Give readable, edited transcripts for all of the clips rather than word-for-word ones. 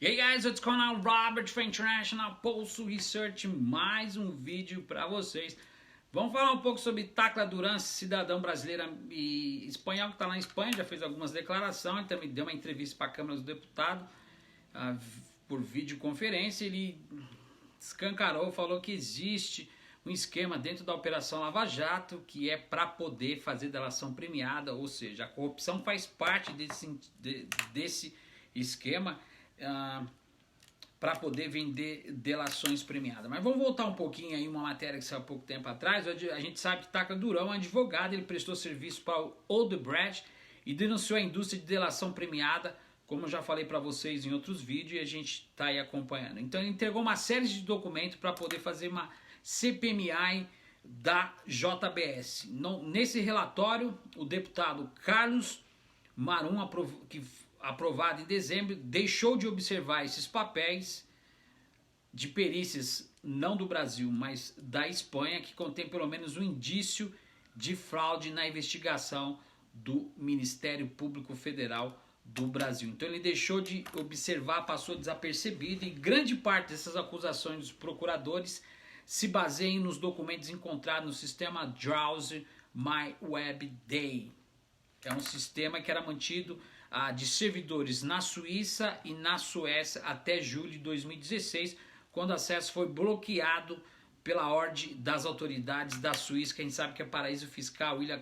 Hey guys, what's going on? Robert for International Pulso Research, mais um vídeo para vocês. Vamos falar um pouco sobre Tacla Duran, cidadão brasileira e espanhol que está lá na Espanha, já fez algumas declarações, também deu uma entrevista para a Câmara dos Deputados por videoconferência. Ele escancarou, falou que existe um esquema dentro da Operação Lava Jato que é para poder fazer delação premiada, ou seja, a corrupção faz parte desse esquema. Para poder vender delações premiadas. Mas vamos voltar um pouquinho aí, uma matéria que saiu há pouco tempo atrás. A gente sabe que Tacla Duran é um advogado, ele prestou serviço para o Odebrecht e denunciou a indústria de delação premiada, como eu já falei para vocês em outros vídeos, e a gente está aí acompanhando. Então ele entregou uma série de documentos para poder fazer uma CPMI da JBS. Nesse relatório, o deputado Carlos Marum, aprovado em dezembro, deixou de observar esses papéis de perícias, não do Brasil, mas da Espanha, que contém pelo menos um indício de fraude na investigação do Ministério Público Federal do Brasil. Então ele deixou de observar, passou desapercebido, e grande parte dessas acusações dos procuradores se baseiam nos documentos encontrados no sistema Drowsy My Web Day. É um sistema que era mantido de servidores na Suíça e na Suécia até julho de 2016, quando o acesso foi bloqueado pela ordem das autoridades da Suíça, que a gente sabe que é paraíso fiscal, Ilha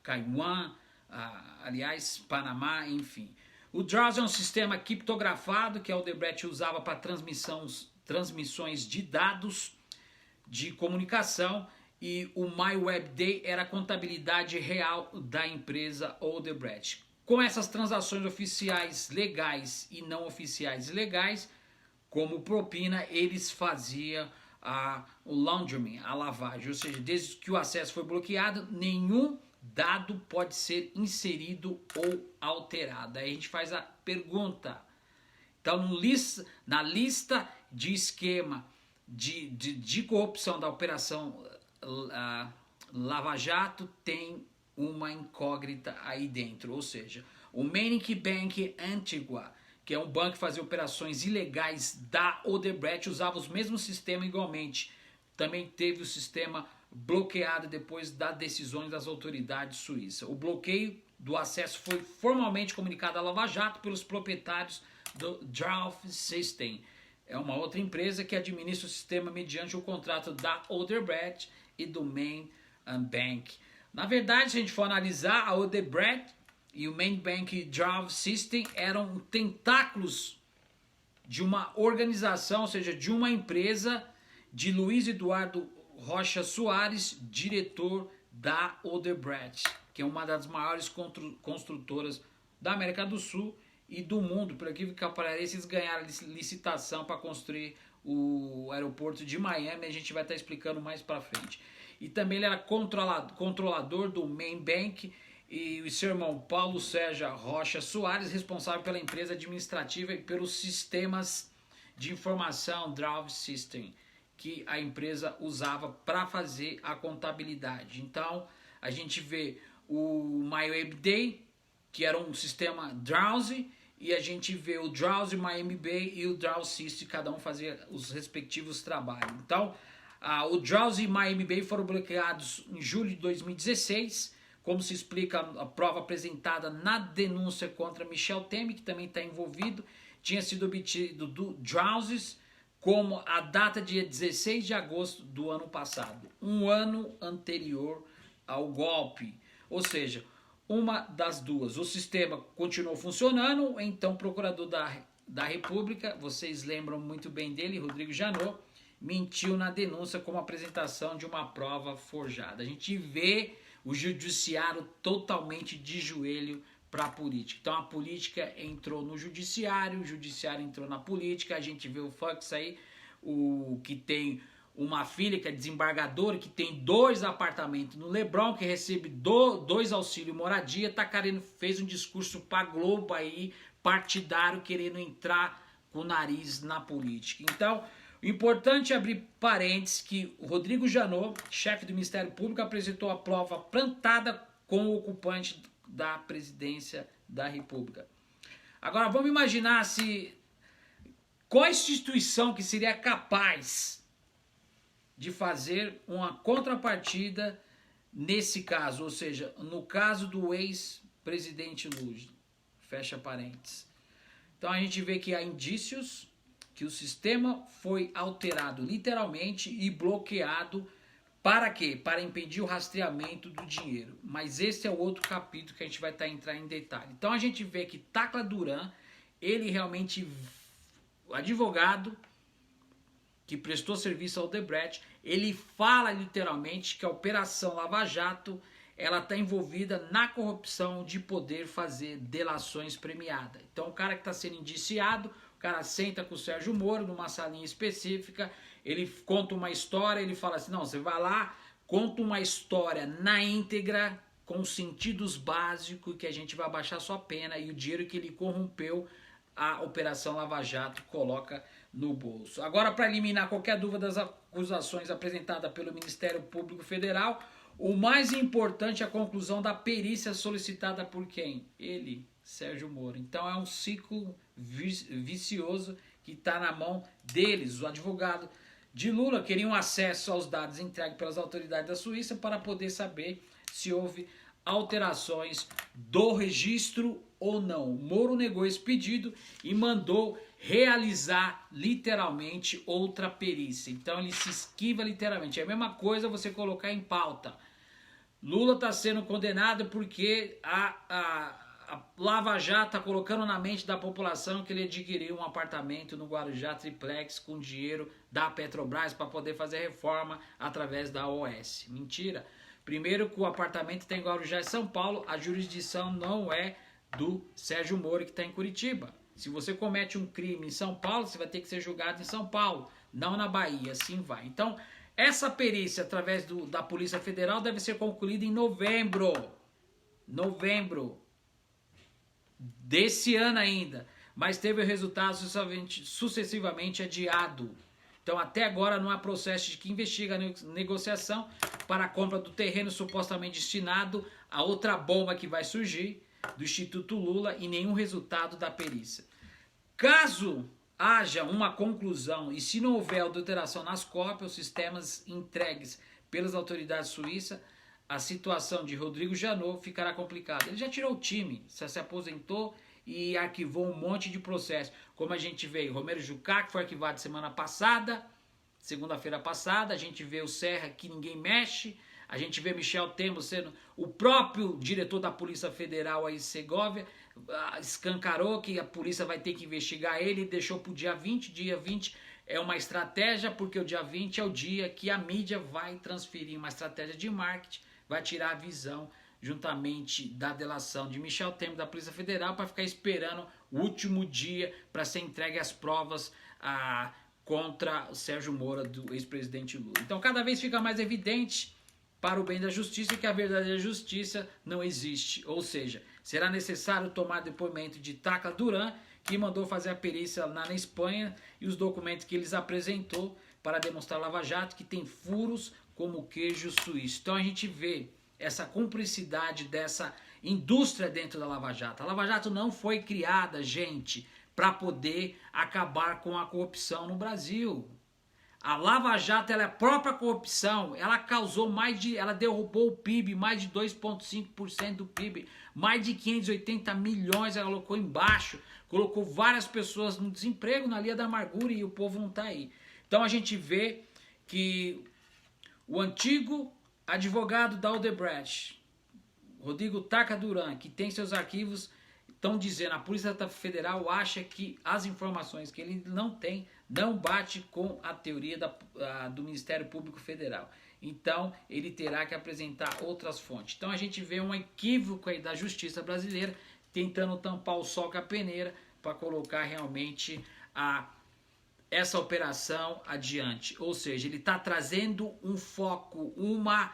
Caimã, aliás, Panamá, enfim. O Drowsy é um sistema criptografado que a Odebrecht usava para transmissões de dados de comunicação, e o MyWebDay era a contabilidade real da empresa Odebrecht. Com essas transações oficiais legais e não oficiais ilegais, como propina, eles faziam o laundering, a lavagem. Ou seja, desde que o acesso foi bloqueado, nenhum dado pode ser inserido ou alterado. Aí a gente faz a pergunta. Então, na lista de esquema de corrupção da Operação Lava Jato, tem uma incógnita aí dentro, ou seja, o Manic Bank Antigua, que é um banco que fazia operações ilegais da Odebrecht, usava os mesmos sistemas igualmente. Também teve o sistema bloqueado depois das decisões das autoridades suíças. O bloqueio do acesso foi formalmente comunicado à Lava Jato pelos proprietários do Drowsy System. É uma outra empresa que administra o sistema mediante o contrato da Odebrecht e do Main Bank. Na verdade, se a gente for analisar, a Odebrecht e o Main Bank Drowsy System eram tentáculos de uma organização, ou seja, de uma empresa de Luiz Eduardo Rocha Soares, diretor da Odebrecht, que é uma das maiores construtoras da América do Sul e do mundo. Por aqui que aparece, eles ganharam licitação para construir o aeroporto de Miami. A gente vai estar explicando mais para frente. E também ele era controlador do Main Bank, e o seu irmão Paulo Sérgio Rocha Soares, responsável pela empresa administrativa e pelos sistemas de informação Drowsy System, que a empresa usava para fazer a contabilidade. Então, a gente vê o MyWebDay, que era um sistema Drowsy, e a gente vê o Drowsy MyMBay e o Drowsy System, cada um fazia os respectivos trabalhos. Então, o Drowsy e MyMBay foram bloqueados em julho de 2016, como se explica a prova apresentada na denúncia contra Michel Temer, que também está envolvido. Tinha sido obtido do Drowsy como a data de 16 de agosto do ano passado, um ano anterior ao golpe. Ou seja, uma das duas: o sistema continuou funcionando, então o procurador da República, vocês lembram muito bem dele, Rodrigo Janot, mentiu na denúncia como apresentação de uma prova forjada. A gente vê o judiciário totalmente de joelho para a política. Então a política entrou no judiciário, o judiciário entrou na política. A gente vê o Fux aí, que tem uma filha que é desembargadora, que tem 2 apartamentos no Leblon, que recebe 2 auxílio moradia, fez um discurso para Globo aí, partidário, querendo entrar com o nariz na política. Então, o importante é abrir parênteses que o Rodrigo Janot, chefe do Ministério Público, apresentou a prova plantada com o ocupante da presidência da República. Agora vamos imaginar qual a instituição que seria capaz de fazer uma contrapartida nesse caso, ou seja, no caso do ex-presidente Lula, fecha parênteses. Então a gente vê que há indícios que o sistema foi alterado literalmente e bloqueado para quê? Para impedir o rastreamento do dinheiro. Mas esse é o outro capítulo que a gente vai entrar em detalhe. Então a gente vê que Tacla Duran, ele realmente, o advogado que prestou serviço ao Odebrecht, ele fala literalmente que a Operação Lava Jato, ela está envolvida na corrupção de poder fazer delações premiadas. Então o cara que está sendo indiciado, o cara senta com o Sérgio Moro numa salinha específica, ele conta uma história, ele fala assim, não, você vai lá, conta uma história na íntegra, com sentidos básicos, que a gente vai abaixar sua pena, e o dinheiro que ele corrompeu, a Operação Lava Jato coloca no bolso. Agora, para eliminar qualquer dúvida das acusações apresentadas pelo Ministério Público Federal, o mais importante é a conclusão da perícia solicitada por quem? Ele, Sérgio Moro. Então é um ciclo vicioso que está na mão deles. O advogado de Lula queriam acesso aos dados entregues pelas autoridades da Suíça para poder saber se houve alterações do registro ou não. Moro negou esse pedido e mandou realizar literalmente outra perícia. Então ele se esquiva literalmente. É a mesma coisa você colocar em pauta. Lula está sendo condenado porque a Lava Jato está colocando na mente da população que ele adquiriu um apartamento no Guarujá triplex com dinheiro da Petrobras para poder fazer reforma através da OS. Mentira. Primeiro que o apartamento está em Guarujá, São Paulo, a jurisdição não é do Sérgio Moro que está em Curitiba. Se você comete um crime em São Paulo, você vai ter que ser julgado em São Paulo, não na Bahia, assim vai. Então, essa perícia através da Polícia Federal deve ser concluída em novembro. Novembro desse ano ainda. Mas teve o resultado sucessivamente adiado. Então até agora não há processo de que investiga a negociação para a compra do terreno supostamente destinado a outra bomba que vai surgir do Instituto Lula e nenhum resultado da perícia. Caso haja uma conclusão e se não houver adulteração nas cópias, os sistemas entregues pelas autoridades suíças, a situação de Rodrigo Janot ficará complicada. Ele já tirou o time, se aposentou e arquivou um monte de processo. Como a gente vê Romero Jucá, que foi arquivado semana passada, segunda-feira passada, a gente vê o Serra, que ninguém mexe, a gente vê Michel Temer sendo o próprio diretor da Polícia Federal aí em Segovia, escancarou que a polícia vai ter que investigar ele e deixou para o dia 20, dia 20 é uma estratégia, porque o dia 20 é o dia que a mídia vai transferir uma estratégia de marketing, vai tirar a visão juntamente da delação de Michel Temer da Polícia Federal para ficar esperando o último dia para ser entregue as provas contra o Sérgio Moro, do ex-presidente Lula. Então cada vez fica mais evidente para o bem da justiça que a verdadeira justiça não existe. Ou seja, será necessário tomar depoimento de Tacla Duran, que mandou fazer a perícia lá na Espanha, e os documentos que eles apresentou para demonstrar Lava Jato que tem furos como queijo suíço. Então a gente vê essa cumplicidade dessa indústria dentro da Lava Jato. A Lava Jato não foi criada, gente, para poder acabar com a corrupção no Brasil. A Lava Jato ela é a própria corrupção. Ela causou ela derrubou o PIB, mais de 2,5% do PIB, mais de 580 milhões ela colocou embaixo, colocou várias pessoas no desemprego, na linha da amargura, e o povo não está aí. Então a gente vê que o antigo advogado da Odebrecht, Rodrigo Tacla Duran, que tem seus arquivos, estão dizendo, a Polícia Federal acha que as informações que ele não tem não bate com a teoria do Ministério Público Federal. Então, ele terá que apresentar outras fontes. Então, a gente vê um equívoco aí da justiça brasileira tentando tampar o sol com a peneira para colocar realmente essa operação adiante. Ou seja, ele está trazendo um foco, uma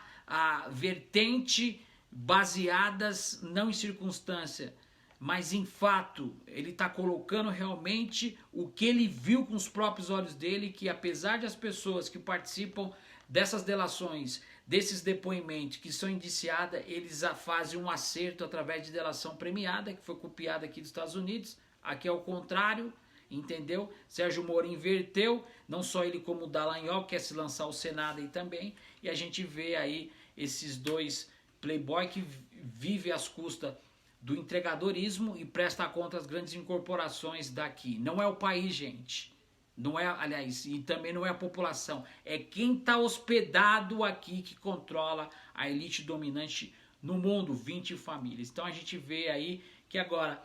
vertente baseadas não em circunstância, mas em fato. Ele está colocando realmente o que ele viu com os próprios olhos dele, que apesar de as pessoas que participam dessas delações, desses depoimentos que são indiciadas, eles fazem um acerto através de delação premiada, que foi copiada aqui dos Estados Unidos, Aqui é o contrário, entendeu? Sérgio Moro inverteu, não só ele como o Dallagnol quer se lançar ao Senado aí também, e a gente vê aí esses dois playboy que vivem às custas do entregadorismo e presta conta às grandes incorporações daqui. Não é o país, gente. Não é, aliás, e também não é a população. É quem está hospedado aqui que controla a elite dominante no mundo, 20 famílias. Então a gente vê aí que agora,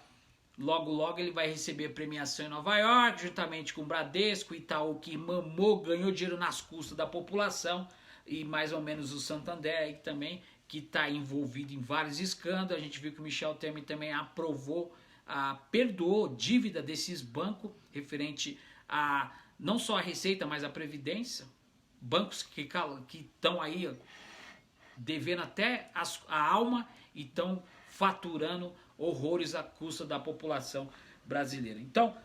logo logo ele vai receber premiação em Nova York, juntamente com o Bradesco, Itaú, que mamou, ganhou dinheiro nas custas da população, e mais ou menos o Santander aí também, que está envolvido em vários escândalos. A gente viu que o Michel Temer também aprovou, perdoou dívida desses bancos, referente a não só a Receita, mas a Previdência. Bancos que estão aí devendo até a alma e estão faturando horrores à custa da população brasileira. Então,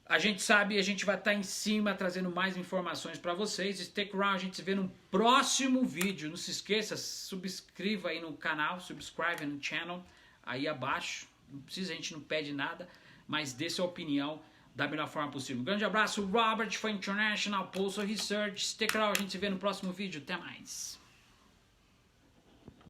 a gente sabe, a gente vai estar em cima trazendo mais informações para vocês. Stick around, a gente se vê no próximo vídeo. Não se esqueça, subscreva aí no canal, subscribe no channel aí abaixo. Não precisa, a gente não pede nada, mas dê sua opinião da melhor forma possível. Um grande abraço, Robert for International Postal Research. Stick around, a gente se vê no próximo vídeo. Até mais.